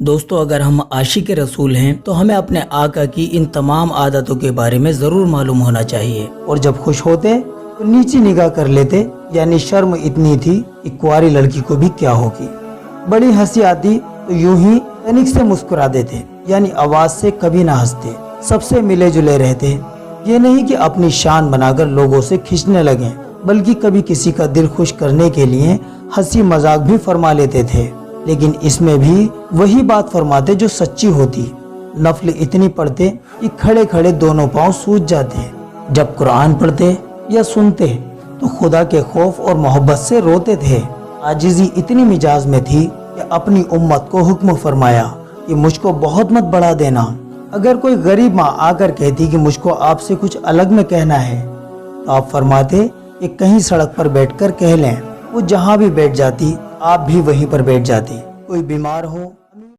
दोस्तों, अगर हम आशिक रसूल हैं तो हमें अपने आका की इन तमाम आदतों के बारे में ज़रूर मालूम होना चाहिए। और जब खुश होते तो नीची निगाह कर लेते, यानी शर्म इतनी थी कि कुंवारी लड़की को भी क्या होगी। बड़ी हंसी आती तो यूं ही तनिक से मुस्कुरा देते, यानी आवाज से कभी ना हंसते। सबसे मिले जुले रहते, ये नहीं कि अपनी शान बनाकर लोगों से खींचने लगे, बल्कि कभी किसी का दिल खुश करने के लिए हंसी मजाक भी फरमा लेते थे। लेकिन इसमें भी वही बात फरमाते जो सच्ची होती। नफल इतनी पढ़ते कि खड़े खड़े दोनों पांव सूज जाते। जब कुरान पढ़ते या सुनते तो खुदा के खौफ और मोहब्बत से रोते थे। आजिज़ी इतनी मिजाज में थी कि अपनी उम्मत को हुक्म फरमाया कि मुझको बहुत मत बढ़ा देना। अगर कोई गरीब माँ आकर कहती कि मुझको आपसे कुछ अलग में कहना है, तो आप फरमाते कि कहीं सड़क पर बैठकर कह लें। वो जहाँ भी बैठ जाती, आप भी वहीं पर बैठ जाती। कोई बीमार हो